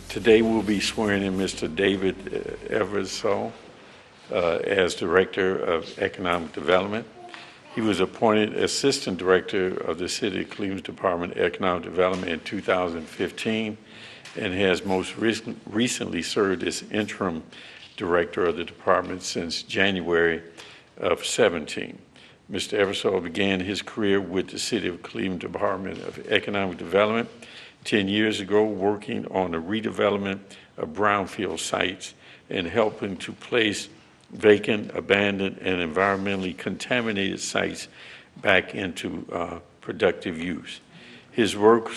Today we'll be swearing in Mr. David Eversole as Director of Economic Development. He was appointed Assistant Director of the City of Cleveland's Department of Economic Development in 2015 and has most recently served as Interim Director of the Department since January of 17. Mr. Eversole began his career with the City of Cleveland Department of Economic Development 10 years ago, working on the redevelopment of brownfield sites and helping to place vacant, abandoned, and environmentally contaminated sites back into productive use. His work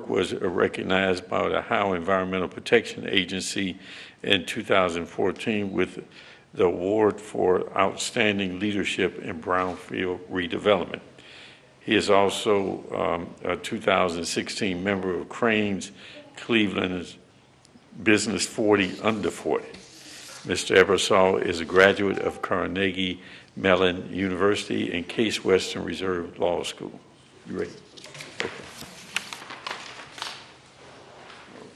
was recognized by the Ohio Environmental Protection Agency in 2014 with the award for outstanding leadership in brownfield redevelopment. He is also a 2016 member of Crane's Cleveland's Business 40 Under 40. Mr. Eversole is a graduate of Carnegie Mellon University and Case Western Reserve Law School. You ready?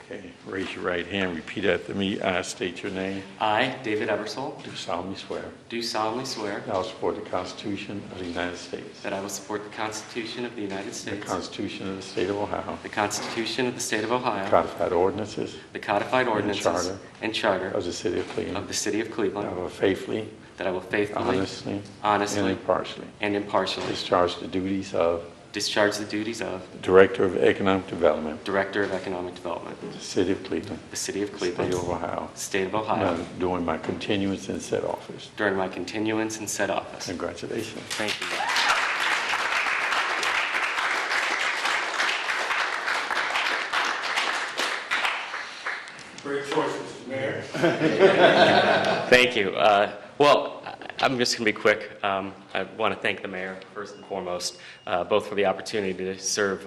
Okay, raise your right hand, repeat after me. I state your name. I, David Eversole, Do solemnly swear. do solemnly swear That I will support the Constitution of the United States. that I will support the Constitution of the United The States, Constitution of the State of Ohio. the Constitution of the State of Ohio, Codified ordinances the codified ordinances and charter of the City of of Cleveland. the City of I Cleveland, will faithfully, that I will faithfully, honestly, honestly, and impartially and impartially discharge the duties of discharge the duties of Director of Economic Development, Director of Economic Development, the City of Cleveland, the City of State Cleveland, of Ohio, State of Ohio, during my continuance in said office. during my continuance in said office. Congratulations. Thank you. Great choice, Mr. Mayor. Thank you. I'm just going to be quick. I want to thank the mayor, first and foremost, both for the opportunity to serve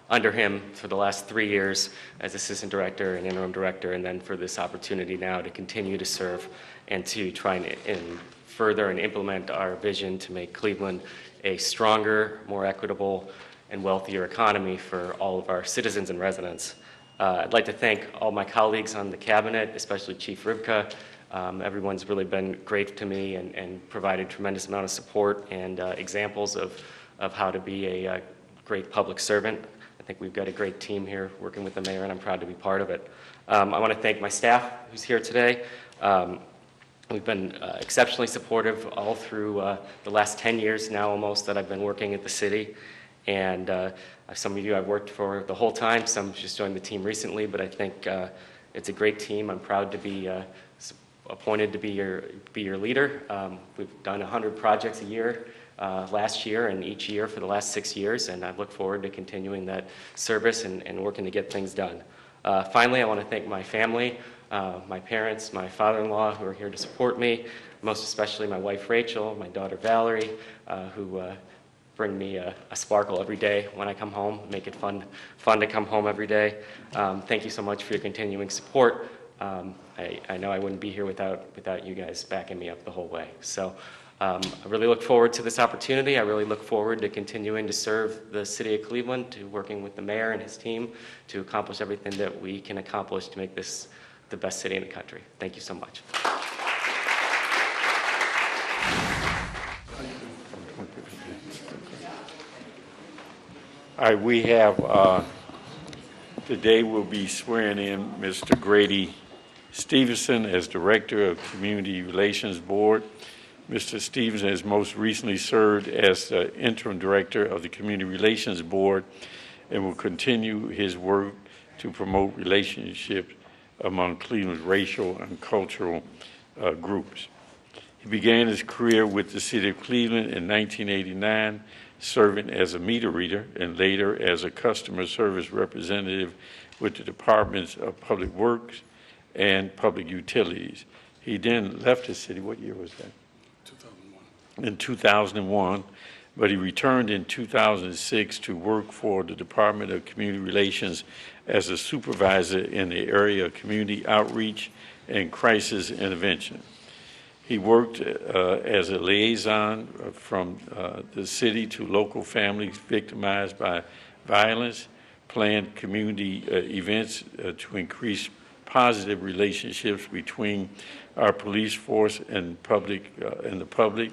under him for the last 3 years as assistant director and interim director, and then for this opportunity now to continue to serve and to try and further and implement our vision to make Cleveland a stronger, more equitable, and wealthier economy for all of our citizens and residents. I'd like to thank all my colleagues on the cabinet, especially Chief Ribka. Everyone's really been great to me and provided tremendous amount of support and examples of how to be a great public servant. I think we've got a great team here working with the mayor, and I'm proud to be part of it. I want to thank my staff who's here today. We've been exceptionally supportive all through the last 10 years now almost that I've been working at the city. And some of you I've worked for the whole time, some just joined the team recently, but I think it's a great team. I'm proud to be appointed to be your leader. We've done 100 projects a year last year and each year for the last 6 years, and I look forward to continuing that service and working to get things done. Finally, I want to thank my family, my parents, my father-in-law who are here to support me, most especially my wife Rachel, my daughter Valerie, who bring me a sparkle every day when I come home, make it fun to come home every day. Thank you so much for your continuing support. I know I wouldn't be here without you guys backing me up the whole way. So I really look forward to this opportunity. I really look forward to continuing to serve the City of Cleveland, to working with the mayor and his team to accomplish everything that we can accomplish to make this the best city in the country. Thank you so much. All right, we have, today we'll be swearing in Mr. Grady Stevenson as Director of Community Relations Board. Mr. Stevenson has most recently served as the Interim Director of the Community Relations Board and will continue his work to promote relationships among Cleveland's racial and cultural groups. He began his career with the City of Cleveland in 1989, serving as a meter reader and later as a customer service representative with the Departments of Public Works and Public Utilities. He then left the city. What year was that? 2001. In 2001, but he returned in 2006 to work for the Department of Community Relations as a supervisor in the area of community outreach and crisis intervention. He worked as a liaison from the city to local families victimized by violence, planned community events to increase positive relationships between our police force and the public,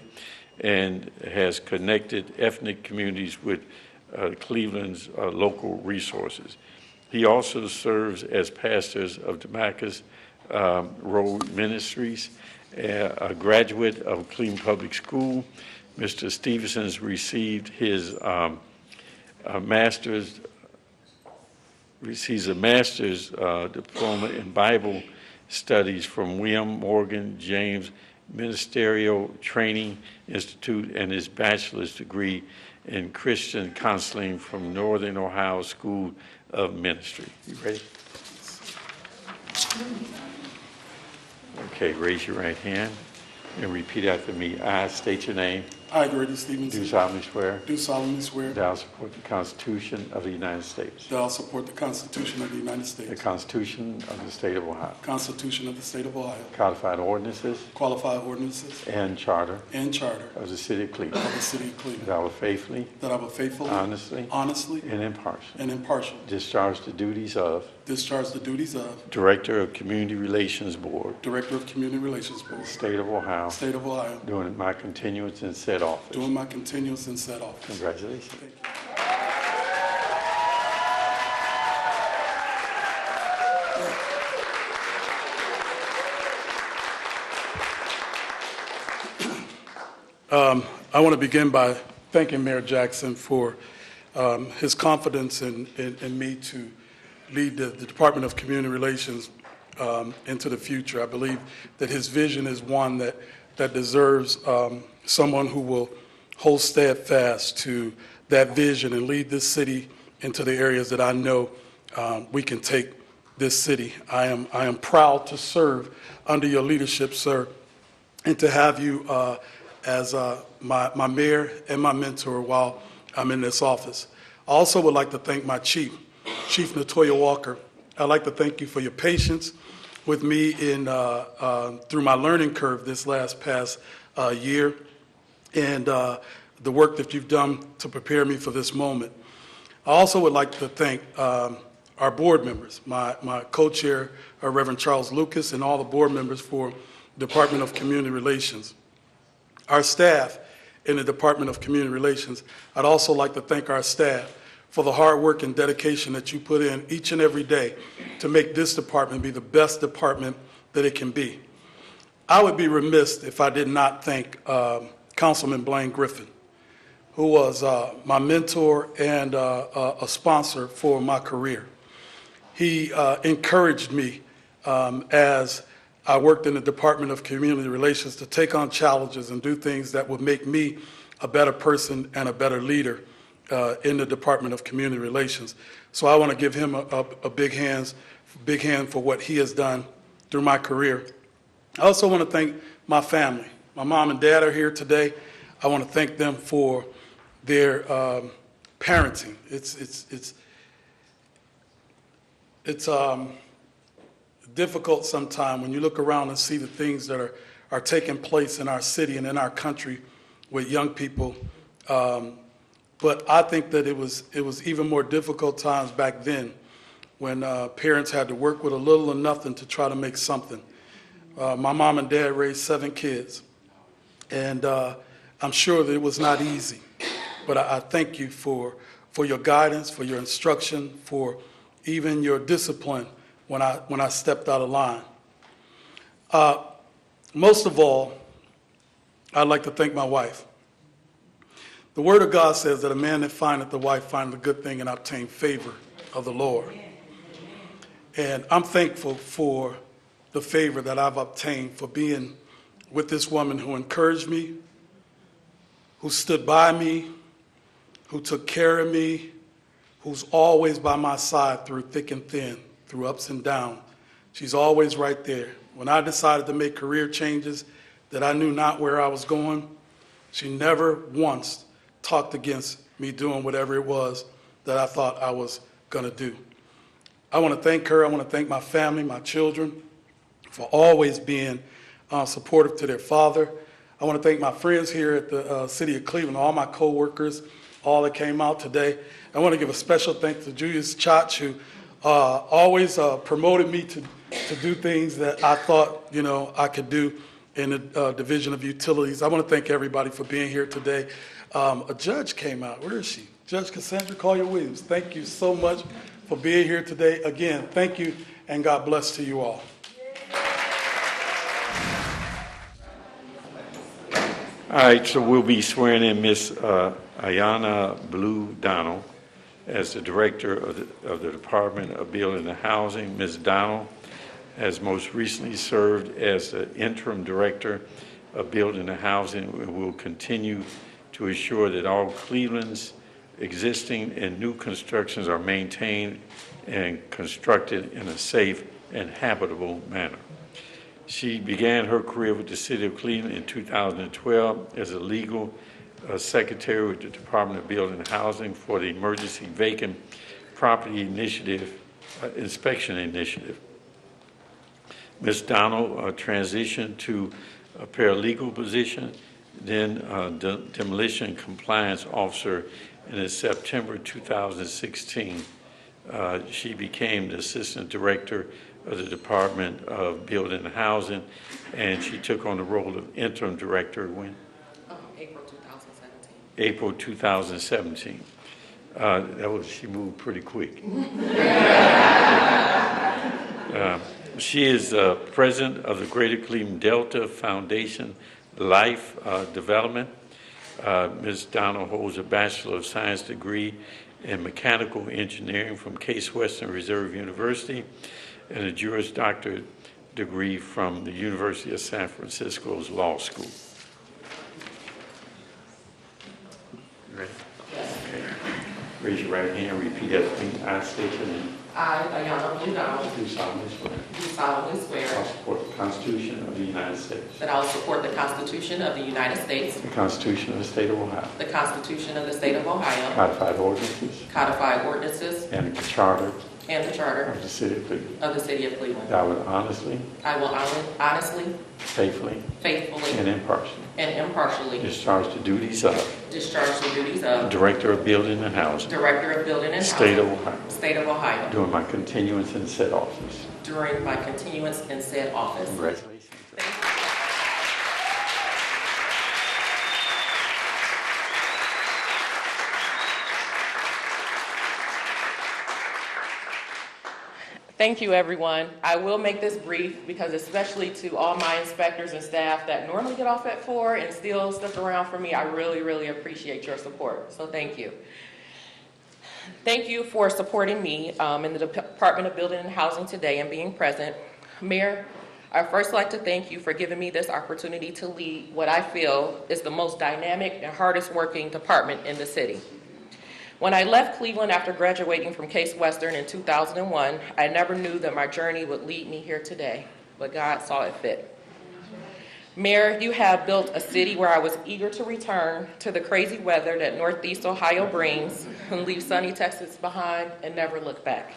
and has connected ethnic communities with Cleveland's local resources. He also serves as pastors of Damascus Road Ministries, a graduate of Cleveland Public School. Mr. Stevenson's received his master's diploma in Bible studies from William Morgan James Ministerial Training Institute and his bachelor's degree in Christian counseling from Northern Ohio School of Ministry. You ready? Okay, raise your right hand and repeat after me. I state your name. I, Grady Stevenson, Do solemnly swear do solemnly swear that I will support the Constitution of the United States, that I will support the Constitution of the United the States, Constitution of the State of Ohio, Constitution of the State of Ohio, codified ordinances, qualified ordinances, and charter and charter of the City of Cleveland, of the City of Cleveland, that I will faithfully, that I will faithfully, honestly, honestly, and impartially and impartially discharge the duties of discharge the duties of Director of Community Relations Board, Director of Community Relations Board, State of Ohio, State of Ohio, during my continuance in said office. during my continuance in said office. Congratulations. Thank you. I want to begin by thanking Mayor Jackson for his confidence in me to lead the Department of Community Relations into the future. I believe that his vision is one that deserves someone who will hold steadfast to that vision and lead this city into the areas that I know we can take this city. I am proud to serve under your leadership, sir, and to have you as my mayor and my mentor while I'm in this office. I also would like to thank my Chief Natoya Walker. I'd like to thank you for your patience with me in through my learning curve this past year, and the work that you've done to prepare me for this moment. I also would like to thank our board members, my co-chair, Reverend Charles Lucas, and all the board members for Department of Community Relations. Our staff in the Department of Community Relations, I'd also like to thank our staff for the hard work and dedication that you put in each and every day to make this department be the best department that it can be. I would be remiss if I did not thank Councilman Blaine Griffin, who was my mentor and a sponsor for my career. He encouraged me as I worked in the Department of Community Relations to take on challenges and do things that would make me a better person and a better leader in the Department of Community Relations. So I want to give him a big hand for what he has done through my career. I also want to thank my family. My mom and dad are here today. I want to thank them for their parenting. It's difficult sometimes when you look around and see the things that are taking place in our city and in our country with young people. But I think that it was even more difficult times back then when parents had to work with a little or nothing to try to make something. My mom and dad raised 7 kids, and I'm sure that it was not easy. But I thank you for your guidance, for your instruction, for even your discipline when I stepped out of line. Most of all, I'd like to thank my wife. The Word of God says that a man that findeth the wife findeth a good thing and obtain favor of the Lord. And I'm thankful for the favor that I've obtained for being with this woman who encouraged me, who stood by me, who took care of me, who's always by my side through thick and thin, through ups and downs. She's always right there. When I decided to make career changes that I knew not where I was going, she never once talked against me doing whatever it was that I thought I was going to do. I want to thank her. I want to thank my family, my children, for always being supportive to their father. I want to thank my friends here at the City of Cleveland, all my coworkers, all that came out today. I want to give a special thanks to Julius Chach, who always promoted me to do things that I thought, I could do in the Division of Utilities. I want to thank everybody for being here today. A judge came out. Where is she? Judge Cassandra Collier-Williams. Thank you so much for being here today. Again, thank you, and God bless to you all. All right, so we'll be swearing in Ms. Ayanna Blue Donald as the Director of the Department of Building and Housing. Ms. Donald has most recently served as the Interim Director of Building and Housing and will continue to ensure that all Cleveland's existing and new constructions are maintained and constructed in a safe and habitable manner. She began her career with the City of Cleveland in 2012 as a legal secretary with the Department of Building and Housing for the Emergency Vacant Property Initiative, Inspection Initiative. Ms. Donald transitioned to a paralegal position, then demolition compliance officer, and in September 2016, she became the Assistant Director of the Department of Building and Housing, and she took on the role of Interim Director when? April 2017. April 2017. She moved pretty quick. She is president of the Greater Cleveland Delta Foundation Life Development. Ms. Donald holds a Bachelor of Science degree in Mechanical Engineering from Case Western Reserve University and a Juris Doctorate degree from the University of San Francisco's Law School. You ready? Yes. Okay. Raise your right hand, repeat after me. I state your name. I, Ayanna Blue Donald, Do solemnly swear. do solemnly I swear support the Constitution of the United States. that I will support the Constitution of the United States, The Constitution of the State of Ohio. the Constitution of the State of Ohio, Codified ordinances. codified ordinances, And the Charter and the Charter of the City of Cleveland. of the City of Cleveland. That I will honestly, I will honestly, faithfully, faithfully, and impartially and impartially discharge the duties of discharge the duties of Director of Building and Housing, Director of Building and State of Housing, Ohio, State of Ohio, during my continuance in said office. during my continuance in said office. Congratulations. Thank you. Thank you, everyone. I will make this brief because especially to all my inspectors and staff that normally get off at 4 and still stick around for me, I really, really appreciate your support. So thank you. Thank you for supporting me in the Department of Building and Housing today and being present. Mayor, I'd first like to thank you for giving me this opportunity to lead what I feel is the most dynamic and hardest working department in the city. When I left Cleveland after graduating from Case Western in 2001, I never knew that my journey would lead me here today, but God saw it fit. Mayor, you have built a city where I was eager to return to the crazy weather that Northeast Ohio brings and leave sunny Texas behind and never look back.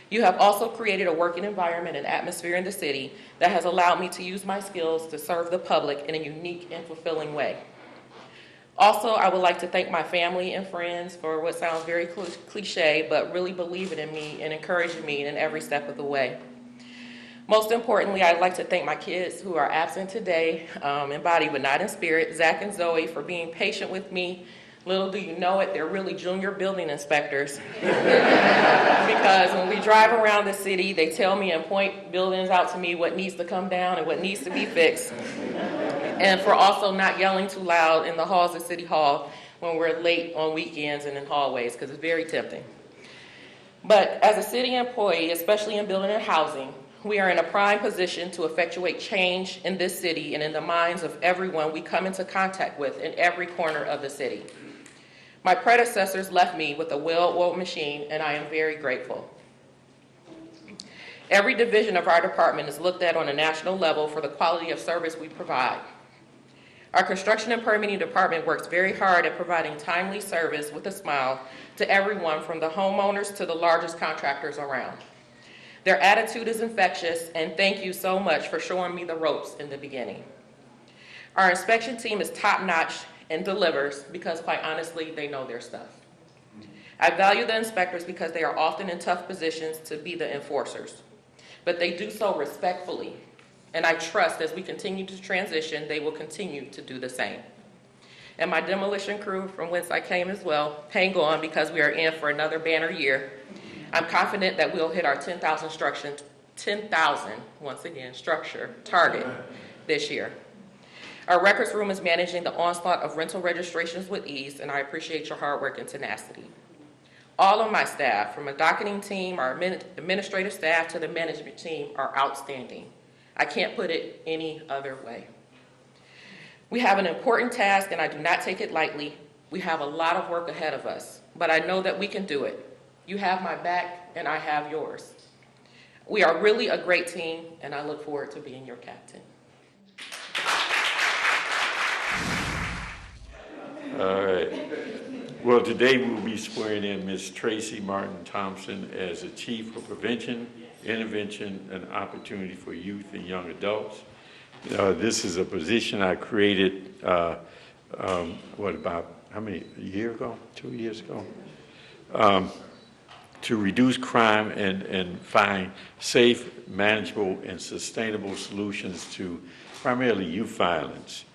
You have also created a working environment and atmosphere in the city that has allowed me to use my skills to serve the public in a unique and fulfilling way. Also, I would like to thank my family and friends for what sounds very cliche, but really believing in me and encouraging me in every step of the way. Most importantly, I'd like to thank my kids who are absent today, in body but not in spirit, Zach and Zoe, for being patient with me. Little do you know it, they're really junior building inspectors. Because when we drive around the city, they tell me and point buildings out to me what needs to come down and what needs to be fixed. And for also not yelling too loud in the halls of City Hall when we're late on weekends and in hallways, because it's very tempting. But as a city employee, especially in building and housing, we are in a prime position to effectuate change in this city and in the minds of everyone we come into contact with in every corner of the city. My predecessors left me with a well-oiled machine, and I am very grateful. Every division of our department is looked at on a national level for the quality of service we provide. Our construction and permitting department works very hard at providing timely service with a smile to everyone from the homeowners to the largest contractors around. Their attitude is infectious, and thank you so much for showing me the ropes in the beginning. Our inspection team is top-notch and delivers because, quite honestly, they know their stuff. I value the inspectors because they are often in tough positions to be the enforcers, but they do so respectfully, and I trust as we continue to transition, they will continue to do the same. And my demolition crew, from whence I came as well, hang on because we are in for another banner year. I'm confident that we'll hit our 10,000 once again, structure target this year. Our records room is managing the onslaught of rental registrations with ease, and I appreciate your hard work and tenacity. All of my staff, from a docketing team, our administrative staff to the management team, are outstanding. I can't put it any other way. We have an important task, and I do not take it lightly. We have a lot of work ahead of us, but I know that we can do it. You have my back, and I have yours. We are really a great team, and I look forward to being your captain. All right. Well, today we'll be swearing in Ms. Tracy Martin Thompson as the Chief of Prevention, Intervention, and Opportunity for Youth and Young Adults. This is a position I created, a year ago? 2 years ago? To reduce crime and find safe, manageable, and sustainable solutions to primarily youth violence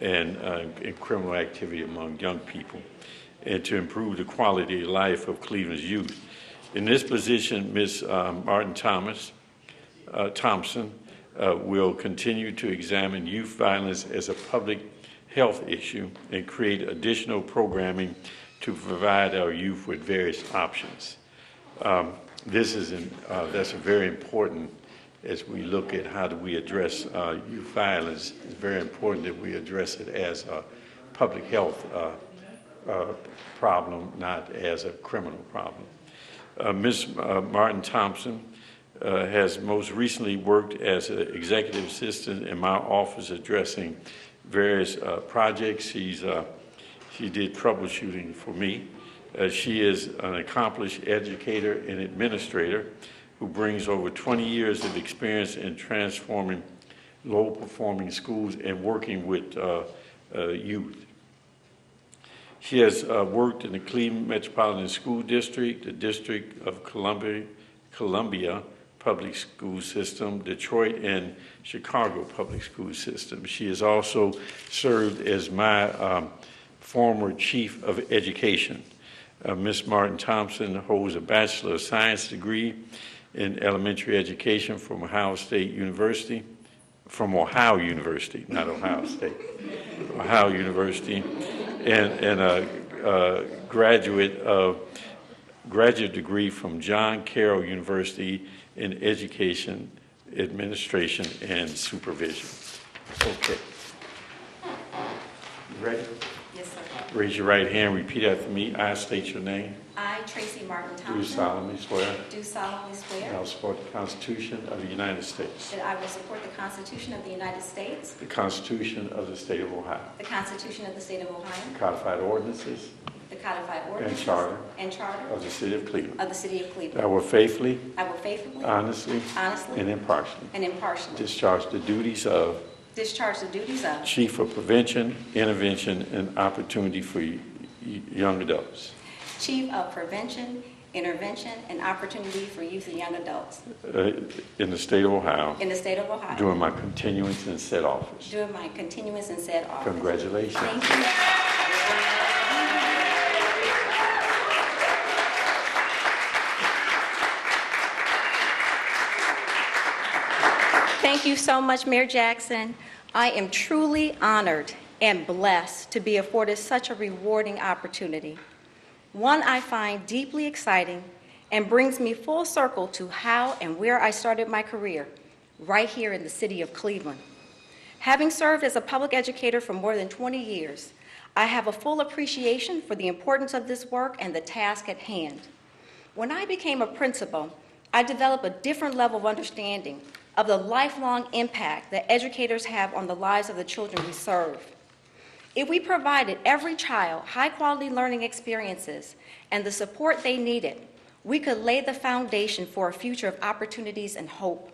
and criminal activity among young people, and to improve the quality of life of Cleveland's youth. In this position, Ms. Martin Thompson will continue to examine youth violence as a public health issue and create additional programming to provide our youth with various options. That's very important as we look at how do we address youth violence. It's very important that we address it as a public health problem, not as a criminal problem. Ms. Martin Thompson has most recently worked as an executive assistant in my office addressing various projects. She did troubleshooting for me. She is an accomplished educator and administrator who brings over 20 years of experience in transforming low-performing schools and working with youth. She has worked in the Cleveland Metropolitan School District, the District of Columbia Public School System, Detroit, and Chicago Public School System. She has also served as my former Chief of Education. Ms. Martin Thompson holds a Bachelor of Science degree in elementary education from Ohio University, not Ohio State, Ohio University, and a graduate degree from John Carroll University in Education, Administration, and Supervision. Okay. You ready? Yes, sir. Raise your right hand, repeat after me. I state your name. I, Tracy Martin Thompson. Do solemnly swear. Do solemnly swear. That I will support the Constitution of the United States. That I will support the Constitution of the United States. The Constitution of the State of Ohio. The Constitution of the State of Ohio. The codified ordinances. The codified ordinances. And charter. And charter. Of the City of Cleveland. Of the City of Cleveland. That I will faithfully. I will faithfully. Honestly. Honestly. And impartially. And impartially. Discharge the duties of. Discharge the duties of. Chief of Prevention, Intervention, and Opportunity for Young Adults. Chief of Prevention, Intervention, and Opportunity for Youth and Young Adults. In the State of Ohio. In the State of Ohio. During my continuance in said office. During my continuance in said office. Congratulations. Thank you. Thank you so much, Mayor Jackson. I am truly honored and blessed to be afforded such a rewarding opportunity. One I find deeply exciting and brings me full circle to how and where I started my career, right here in the city of Cleveland. Having served as a public educator for more than 20 years, I have a full appreciation for the importance of this work and the task at hand. When I became a principal, I developed a different level of understanding of the lifelong impact that educators have on the lives of the children we serve. If we provided every child high-quality learning experiences and the support they needed, we could lay the foundation for a future of opportunities and hope.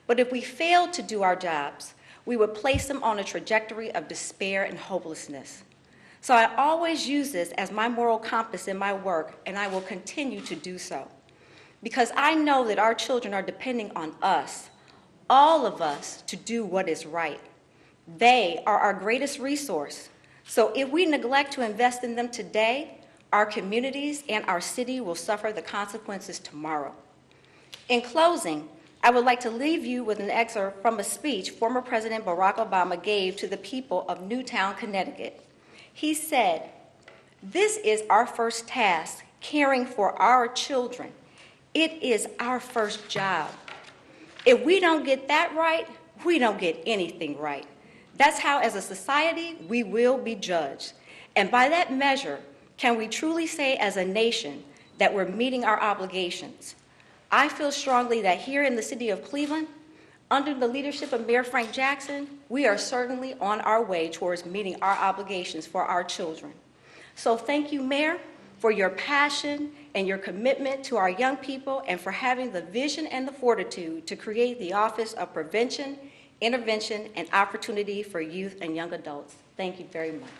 But if we failed to do our jobs, we would place them on a trajectory of despair and hopelessness. So I always use this as my moral compass in my work, and I will continue to do so. Because I know that our children are depending on us, all of us, to do what is right. They are our greatest resource. So if we neglect to invest in them today, our communities and our city will suffer the consequences tomorrow. In closing, I would like to leave you with an excerpt from a speech former President Barack Obama gave to the people of Newtown, Connecticut. He said, "This is our first task, caring for our children. It is our first job. If we don't get that right, we don't get anything right. That's how, as a society, we will be judged. And by that measure, can we truly say as a nation that we're meeting our obligations? I feel strongly that here in the city of Cleveland, under the leadership of Mayor Frank Jackson, we are certainly on our way towards meeting our obligations for our children. So thank you, Mayor, for your passion and your commitment to our young people and for having the vision and the fortitude to create the Office of Prevention, Intervention, and Opportunity for Youth and Young Adults. Thank you very much.